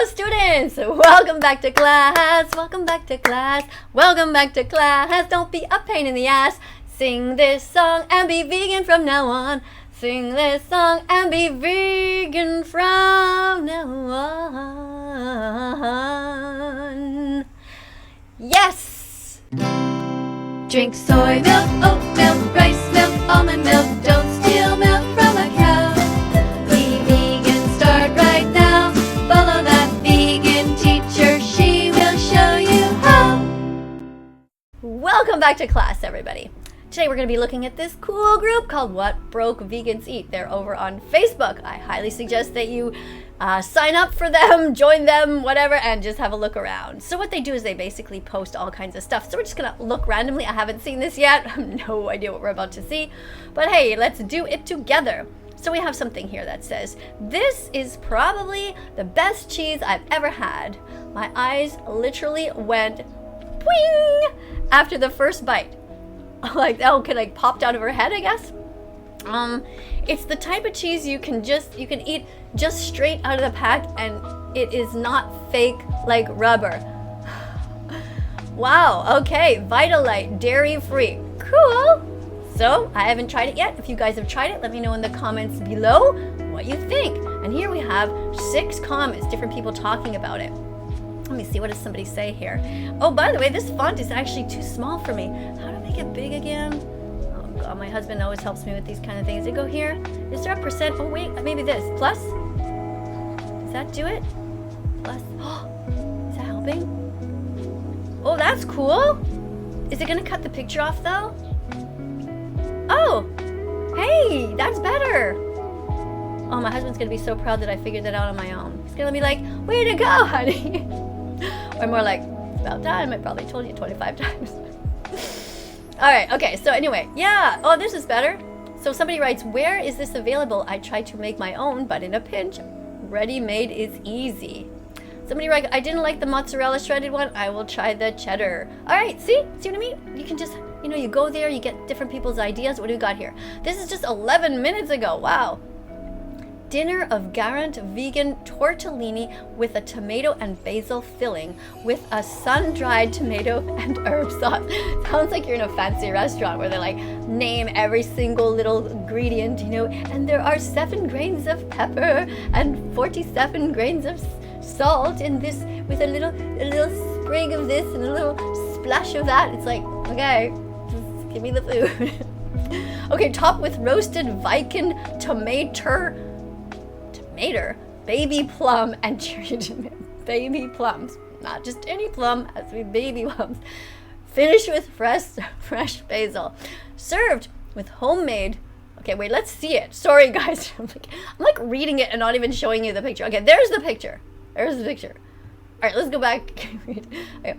Hello students! Welcome back to class, welcome back to class, welcome back to class. Don't be a pain in the ass. Sing this song and be vegan from now on. Sing this song and be vegan from now on. Yes! Drink soy milk, oat milk, rice milk, almond milk. Don't steal milk from a cow. Be vegan, start right now. Follow that vegan teacher, she will show you how. Welcome back to class, everybody. Today we're going to be looking at this cool group called What Broke Vegans Eat. They're over on Facebook. I highly suggest that you sign up for them, join them, whatever, and just have a look around. So what they do is they basically post all kinds of stuff. So we're just going to look randomly. I haven't seen this yet. I have no idea what we're about to see. But hey, let's do it together. So we have something here that says, this is probably the best cheese I've ever had. My eyes literally went boing after the first bite. Like, oh, like popped out of her head, I guess. It's the type of cheese you can eat just straight out of the pack, and it is not fake like rubber. Wow, okay, Vitalite, dairy-free, cool. So, I haven't tried it yet. If you guys have tried it, let me know in the comments below what you think. And here we have 6 comments, different people talking about it. Let me see, what does somebody say here? Oh, by the way, this font is actually too small for me. How do I make it big again? Oh God, my husband always helps me with these kind of things. I go here. Is there a percent? Oh wait, maybe this. Plus? Does that do it? Plus? Oh, is that helping? Oh, that's cool. Is it gonna cut the picture off though? Oh, hey, that's better. Oh, my husband's gonna be so proud that I figured that out on my own. He's gonna be like, way to go, honey. Or more like, it's about time. I probably told you 25 times. All right, okay, so anyway, yeah. Oh, this is better. So somebody writes, where is this available? I tried to make my own, but in a pinch, ready-made is easy. Somebody writes, I didn't like the mozzarella shredded one. I will try the cheddar. All right, see what I mean? You can just, you go there, you get different people's ideas. What do we got here? This is just 11 minutes ago. Wow. Dinner of Garant vegan tortellini with a tomato and basil filling with a sun-dried tomato and herb sauce. Sounds like you're in a fancy restaurant where they like name every single little ingredient, and there are 7 grains of pepper and 47 grains of salt in this with a little sprig of this and a little splash of that. It's like, okay, just give me the food. Okay, top with roasted Viking tomato, baby plum, and cherry baby plums. Not just any plum, has to be baby plums. Finished with fresh basil. Served with homemade. Okay, wait, let's see it. Sorry, guys. I'm like reading it and not even showing you the picture. Okay, there's the picture. There's the picture. All right, let's go back. Okay.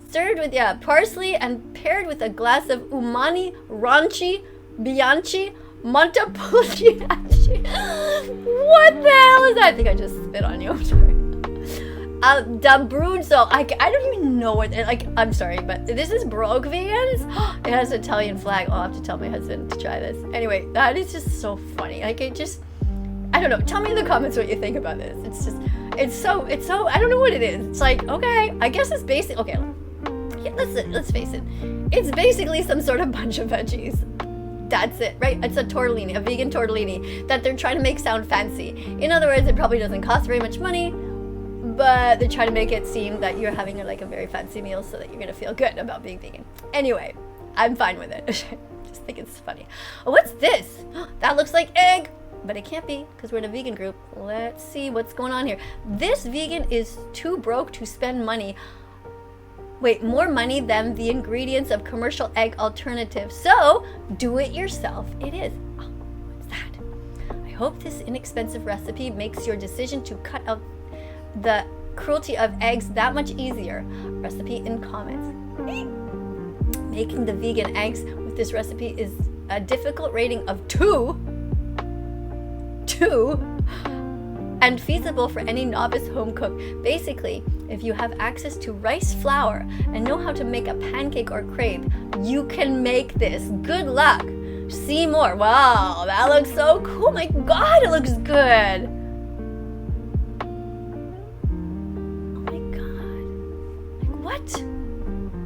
Served with, parsley and paired with a glass of umami ranchi bianchi Montepulciano. What the hell is that? I think I just spit on you. I'm sorry. D'Abruzzo. I don't even know what. I'm sorry, but this is Broke Vegans. It has an Italian flag. I'll have to tell my husband to try this. Anyway, that is just so funny. I don't know. Tell me in the comments what you think about this. It's so. I don't know what it is. It's like, okay, I guess it's basic. Okay, yeah, let's face it. It's basically some sort of bunch of veggies. That's it, right? It's a tortellini, a vegan tortellini that they're trying to make sound fancy. In other words, it probably doesn't cost very much money, but they're trying to make it seem that you're having a very fancy meal so that you're gonna feel good about being vegan. Anyway, I'm fine with it. Just think it's funny. Oh, what's this? That looks like egg, but it can't be because we're in a vegan group. Let's see what's going on here. This vegan is too broke to spend money. Wait, more money than the ingredients of commercial egg alternatives. So, do it yourself. It is. Oh, what's that? I hope this inexpensive recipe makes your decision to cut out the cruelty of eggs that much easier. Recipe in comments. Making the vegan eggs with this recipe is a difficult rating of 2. And feasible for any novice home cook. Basically, if you have access to rice flour and know how to make a pancake or crepe, you can make this. Good luck. See more. Wow, that looks so cool. My God, it looks good.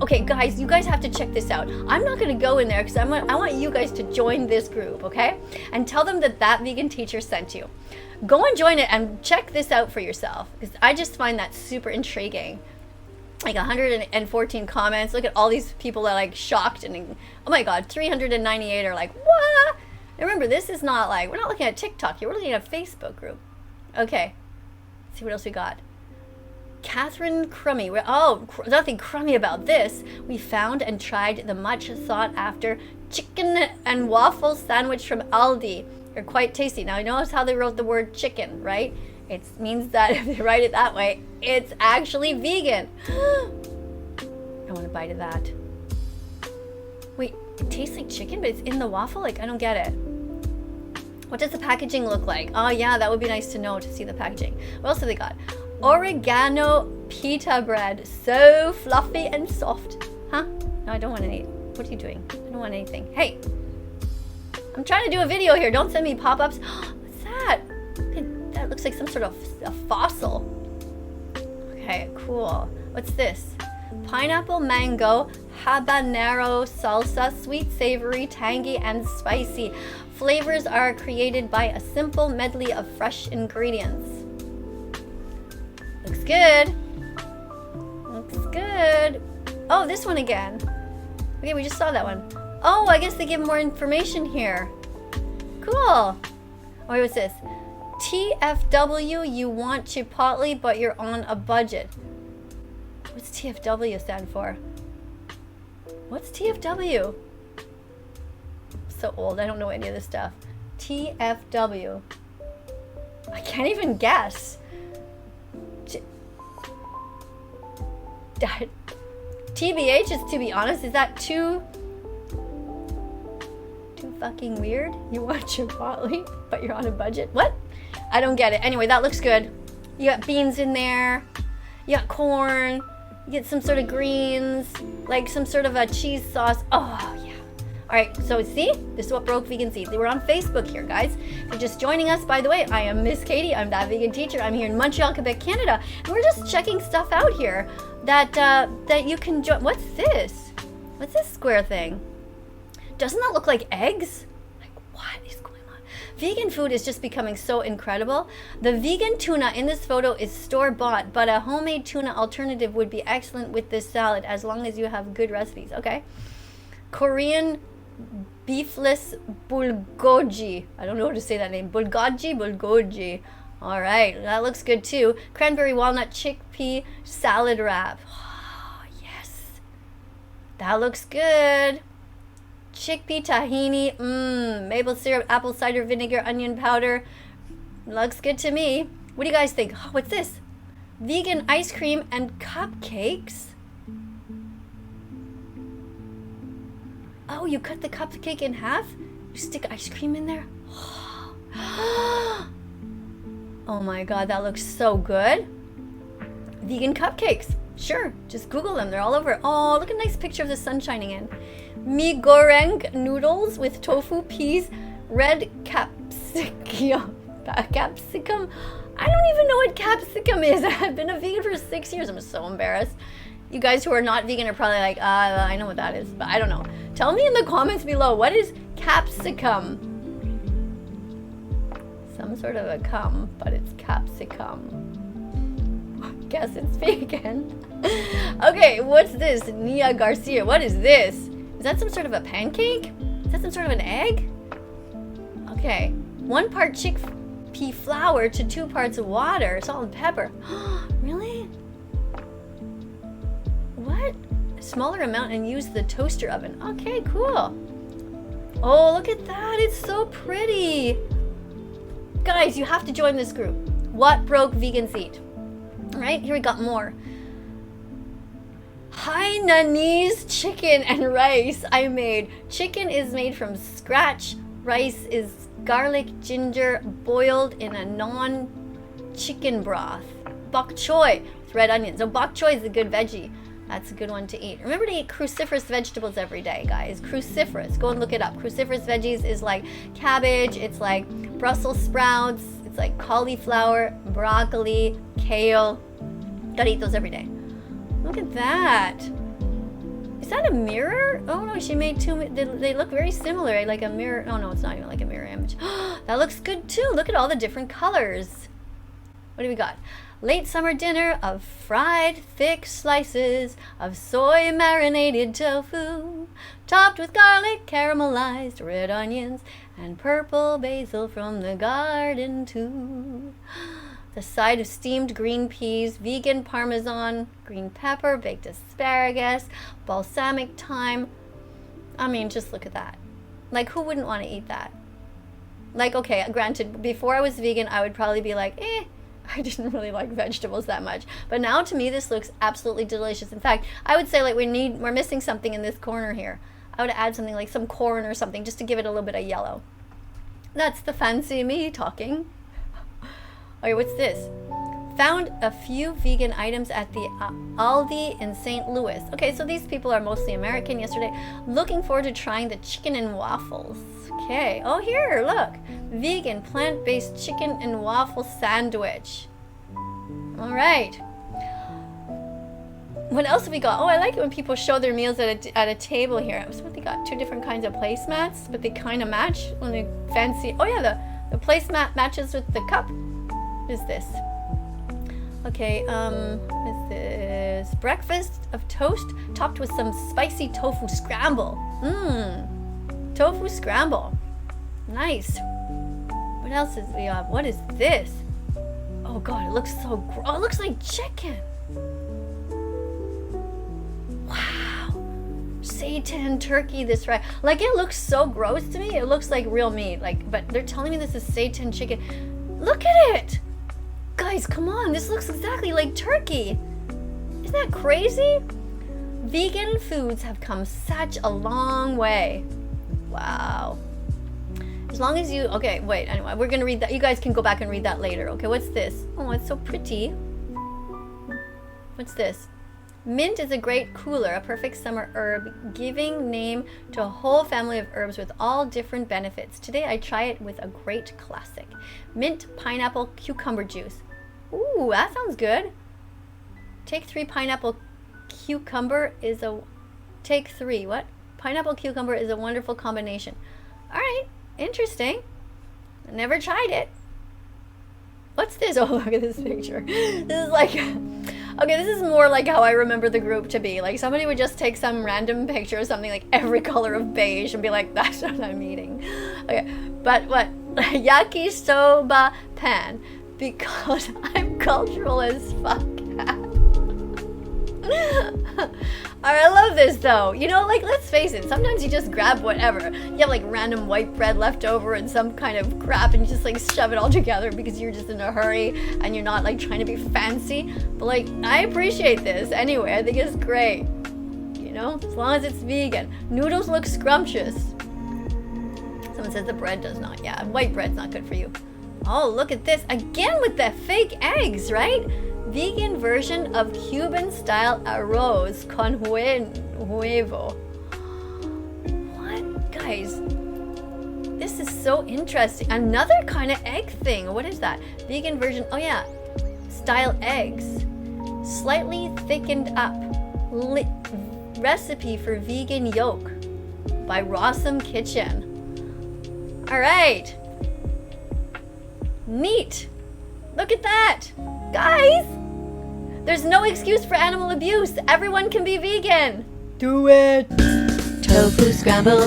Okay, guys, you guys have to check this out. I'm not gonna go in there because I want you guys to join this group, okay? And tell them that that vegan teacher sent you. Go and join it and check this out for yourself, because I just find that super intriguing. Like 114 comments. Look at all these people that are like shocked, and oh my god, 398 are like, what? And remember, this is not like, we're not looking at TikTok here, we're looking at a Facebook group. Okay, let's see what else we got. Catherine Crummy. Oh, nothing crummy about this. We found and tried the much sought after chicken and waffle sandwich from Aldi. They're quite tasty. Now, notice how they wrote the word chicken, right? It means that if they write it that way, it's actually vegan. I want a bite of that. Wait, it tastes like chicken, but it's in the waffle? Like, I don't get it. What does the packaging look like? Oh yeah, that would be nice to know, to see the packaging. What else have they got? Oregano pita bread, so fluffy and soft. Huh? No, I don't want any. What are you doing? I don't want anything. Hey, I'm trying to do a video here. Don't send me pop-ups. What's that? That looks like some sort of a fossil. Okay, cool. What's this? Pineapple, mango, habanero salsa, sweet, savory, tangy, and spicy. Flavors are created by a simple medley of fresh ingredients. Looks good. Looks good. Oh, this one again. Okay, we just saw that one. Oh, I guess they give more information here. Cool. Oh, wait, what's this? TFW, you want Chipotle, but you're on a budget. What's TFW stand for? What's TFW? I'm so old, I don't know any of this stuff. TFW. I can't even guess. TBH is to be honest. Is that too fucking weird? You want Chipotle, but you're on a budget? What? I don't get it. Anyway, that looks good. You got beans in there. You got corn. You get some sort of greens, like some sort of a cheese sauce. Oh, yeah. All right, so see? This is what broke Vegan Seeds. They were on Facebook here, guys. If you're just joining us, by the way, I am Miss Katie. I'm that vegan teacher. I'm here in Montreal, Quebec, Canada. And we're just checking stuff out here that you can join. What's this? What's this square thing? Doesn't that look like eggs? Like, what is going on? Vegan food is just becoming so incredible. The vegan tuna in this photo is store-bought, but a homemade tuna alternative would be excellent with this salad as long as you have good recipes. Okay. Korean beefless bulgogi. I don't know how to say that name. Bulgogi. All right, that looks good too. Cranberry walnut chickpea salad wrap. Oh, yes. That looks good. Chickpea tahini, maple syrup, apple cider vinegar, onion powder. Looks good to me. What do you guys think? Oh, what's this? Vegan ice cream and cupcakes. Oh, you cut the cupcake in half? You stick ice cream in there? Oh my god, that looks so good. Vegan cupcakes. Sure, just Google them. They're all over. Oh, look at a nice picture of the sun shining in. Mi goreng noodles with tofu, peas, red capsicum. Capsicum? I don't even know what capsicum is. I've been a vegan for 6 years. I'm so embarrassed. You guys who are not vegan are probably like, I know what that is, but I don't know. Tell me in the comments below, what is capsicum? Some sort of a cum, but it's capsicum. I guess it's vegan. Okay, what's this? Nia Garcia, what is this? Is that some sort of a pancake? Is that some sort of an egg? Okay, 1 part chickpea flour to 2 parts of water, salt and pepper. Really? What? A smaller amount and use the toaster oven. Okay, cool. Oh, look at that. It's so pretty. Guys, you have to join this group. What broke vegans eat? All right, here we got more. Hainanese chicken and rice I made. Chicken is made from scratch. Rice is garlic, ginger, boiled in a non-chicken broth. Bok choy with red onions. So bok choy is a good veggie. That's a good one to eat. Remember to eat cruciferous vegetables every day, guys. Cruciferous. Go and look it up. Cruciferous veggies is like cabbage. It's like Brussels sprouts. It's like cauliflower, broccoli, kale. Gotta eat those every day. Look at that. Is that a mirror? Oh no, she made two. They look very similar, like a mirror. Oh no, it's not even like a mirror image. That looks good too. Look at all the different colors. What do we got? Late summer dinner of fried thick slices of soy marinated tofu, topped with garlic, caramelized red onions, and purple basil from the garden too. The side of steamed green peas, vegan parmesan, green pepper, baked asparagus, balsamic thyme. I mean, just look at that. Like, who wouldn't want to eat that? Like, okay, granted, before I was vegan, I would probably be like, I didn't really like vegetables that much. But now to me, this looks absolutely delicious. In fact, I would say like we're missing something in this corner here. I would add something like some corn or something just to give it a little bit of yellow. That's the fancy me talking. Okay, what's this? Found a few vegan items at the Aldi in St. Louis. Okay, so these people are mostly American yesterday. Looking forward to trying the chicken and waffles. Okay, oh here, look. Vegan, plant-based chicken and waffle sandwich. All right. What else have we got? Oh, I like it when people show their meals at a table here. So what they got? 2 different kinds of placemats, but they kind of match when they fancy. Oh yeah, the placemat matches with the cup. What is this? Okay, what is this? Breakfast of toast topped with some spicy tofu scramble. Tofu scramble. Nice. What else is we have? What is this? Oh god, it looks so it looks like chicken. Wow. Seitan turkey this right. Like it looks so gross to me. It looks like real meat. Like, but they're telling me this is seitan chicken. Look at it. Guys, come on. This looks exactly like turkey. Isn't that crazy? Vegan foods have come such a long way. Wow. As long as you, okay, wait, anyway, we're gonna read that. You guys can go back and read that later. Okay, what's this? Oh, it's so pretty. What's this? Mint is a great cooler, a perfect summer herb, giving name to a whole family of herbs with all different benefits. Today I try it with a great classic. Mint, pineapple, cucumber juice. Ooh, that sounds good. Take 3 pineapple cucumber is a, take 3, what? Pineapple cucumber is a wonderful combination. All right, interesting. I never tried it. What's this? Oh, look at this picture. This is like, okay, this is more like how I remember the group to be. Like somebody would just take some random picture of something like every color of beige and be like, that's what I'm eating. Okay, but what? Yakisoba pan, because I'm cultural as fuck. Alright, I love this though. You know, like, let's face it, sometimes you just grab whatever. You have like random white bread left over and some kind of crap and you just like shove it all together because you're just in a hurry and you're not like trying to be fancy. But like, I appreciate this anyway. I think it's great. You know, as long as it's vegan. Noodles look scrumptious. Someone says the bread does not. Yeah, white bread's not good for you. Oh, look at this. Again with the fake eggs, right? Vegan version of Cuban-style arroz con huevo. What? Guys, this is so interesting. Another kind of egg thing. What is that? Vegan version, oh yeah, style eggs. Slightly thickened up. Recipe for vegan yolk by Rossum Kitchen. All right. Neat. Look at that. Guys, there's no excuse for animal abuse. Everyone can be vegan. Do it. Tofu scramble,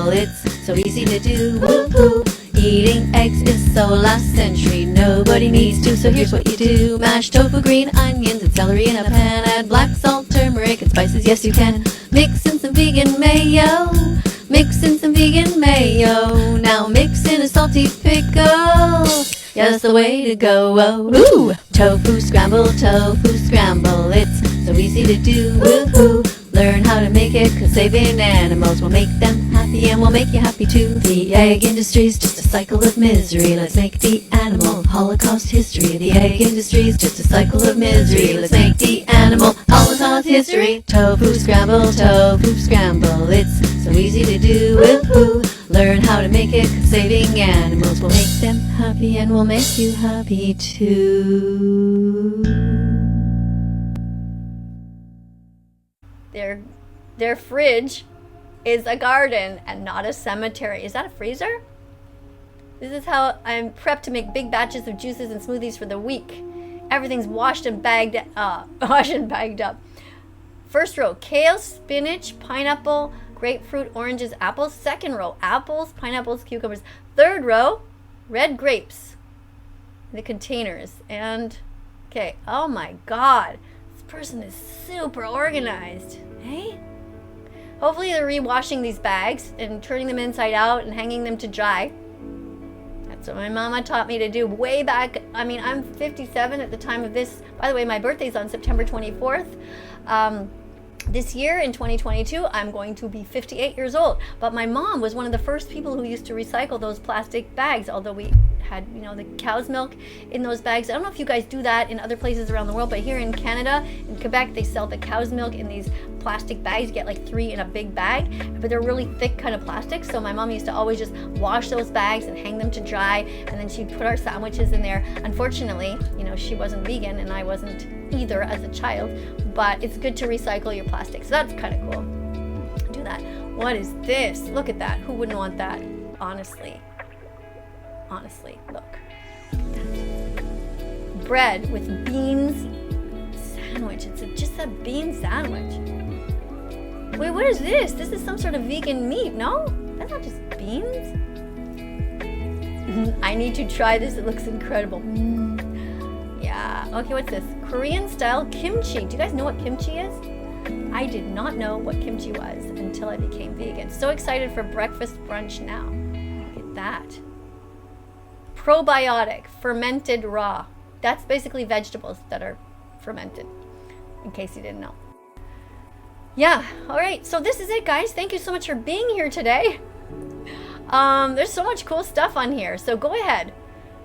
it's so easy to do. Woo-hoo. Eating eggs is so last century. Nobody needs to, so here's what you do. Mash tofu, green onions, and celery in a pan. Add black salt, turmeric, and spices, yes you can. Mix in some vegan mayo. Mix in some vegan mayo. Now mix in a salty pickle. Yeah, that's the way to go. Oh, ooh. Tofu scramble, it's so easy to do. Woo-hoo. Learn how to make it, cause saving animals will make them happy and will make you happy too. The egg industry's just a cycle of misery. Let's make the animal holocaust history. The egg industry's just a cycle of misery. Let's make the animal holocaust history. Tofu scramble, it's so easy to do. Woo-hoo. Learn how to make it, cause saving animals will make them happy and will make you happy too. Their fridge is a garden and not a cemetery. Is that a freezer? This is how I'm prepped to make big batches of juices and smoothies for the week. Everything's washed and bagged up. First row, kale, spinach, pineapple, grapefruit, oranges, apples. Second row, apples, pineapples, cucumbers. Third row, red grapes. The containers. And, okay, oh my God. This person is super organized. Hey? Hopefully they're re-washing these bags and turning them inside out and hanging them to dry. That's what my mama taught me to do way back. I mean, I'm 57 at the time of this. By the way, my birthday's on September 24th. This year in 2022, I'm going to be 58 years old. But my mom was one of the first people who used to recycle those plastic bags, although we had, you know, the cow's milk in those bags. I don't know if you guys do that in other places around the world, but here in Canada, in Quebec, they sell the cow's milk in these plastic bags. You get like 3 in a big bag, but they're really thick kind of plastic. So my mom used to always just wash those bags and hang them to dry, and then she'd put our sandwiches in there. Unfortunately, you know, she wasn't vegan and I wasn't either as a child, but it's good to recycle your plastic. So that's kind of cool. Do that. What is this? Look at that. Who wouldn't want that? Honestly, look. Bread with beans sandwich. It's just a bean sandwich. Wait, what is this? This is some sort of vegan meat, no? That's not just beans. I need to try this. It looks incredible. Yeah. Okay, what's this? Korean style kimchi. Do you guys know what kimchi is? I did not know what kimchi was until I became vegan. So excited for breakfast brunch now. Look at that. Probiotic, fermented raw. That's basically vegetables that are fermented, in case you didn't know. Yeah, all right. So this is it, guys. Thank you so much for being here today. There's so much cool stuff on here. So go ahead.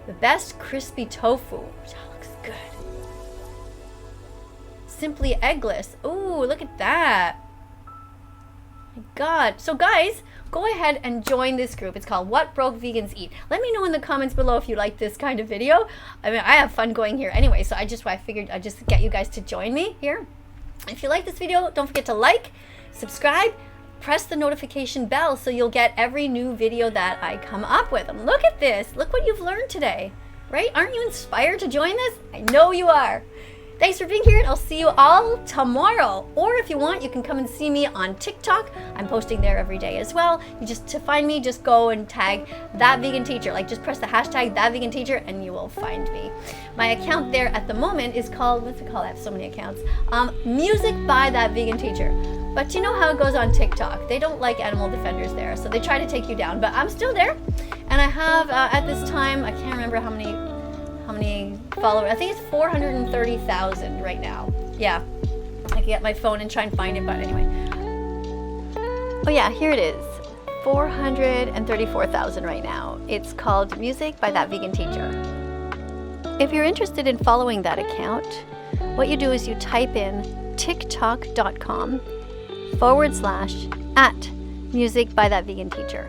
The best crispy tofu. That looks good. Simply eggless. Ooh, look at that. My God. So guys, go ahead and join this group. It's called What Broke Vegans Eat. Let me know in the comments below if you like this kind of video. I mean, I have fun going here anyway, so I figured I'd just get you guys to join me here. If you like this video, don't forget to like, subscribe, press the notification bell so you'll get every new video that I come up with. And look at this. Look what you've learned today, right? Aren't you inspired to join this? I know you are. Thanks for being here, and I'll see you all tomorrow. Or if you want, you can come and see me on TikTok. I'm posting there every day as well. To find me, just go and tag thatveganteacher. Like, just press the hashtag thatveganteacher and you will find me. My account there at the moment is called, what's it called? I have so many accounts. Music by That Vegan Teacher. But you know how it goes on TikTok. They don't like animal defenders there, so they try to take you down. But I'm still there, and I have at this time, I can't remember how many followers. I think it's 430,000 right now. Yeah, I can get my phone and try and find it, but anyway. Oh yeah, here it is. 434,000 right now. It's called Music by That Vegan Teacher. If you're interested in following that account, what you do is you type in tiktok.com/@Music by That Vegan Teacher.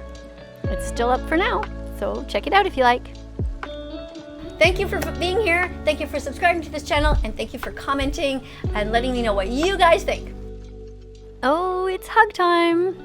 It's still up for now, so check it out if you like. Thank you for being here. Thank you for subscribing to this channel, and thank you for commenting and letting me know what you guys think. Oh, it's hug time.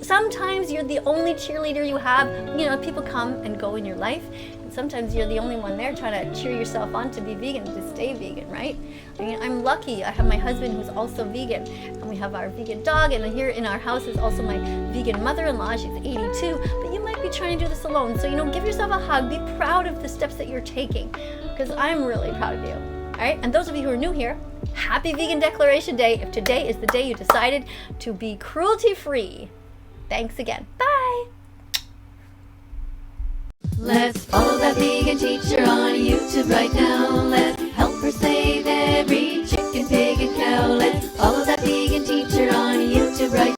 Sometimes you're the only cheerleader you have. You know, people come and go in your life, and sometimes you're the only one there trying to cheer yourself on to be vegan, to stay vegan, right? I mean, I'm lucky. I have my husband who's also vegan, and we have our vegan dog, and here in our house is also my vegan mother-in-law. She's 82, but you might be trying to do this alone. So, you know, give yourself a hug. Be proud of the steps that you're taking, because I'm really proud of you. All right, and those of you who are new here, happy Vegan Declaration Day if today is the day you decided to be cruelty-free. Thanks again. Bye. Let's follow that vegan teacher on YouTube right now. Let's help her save every chicken, pig, and cow. Let's follow that vegan teacher on YouTube right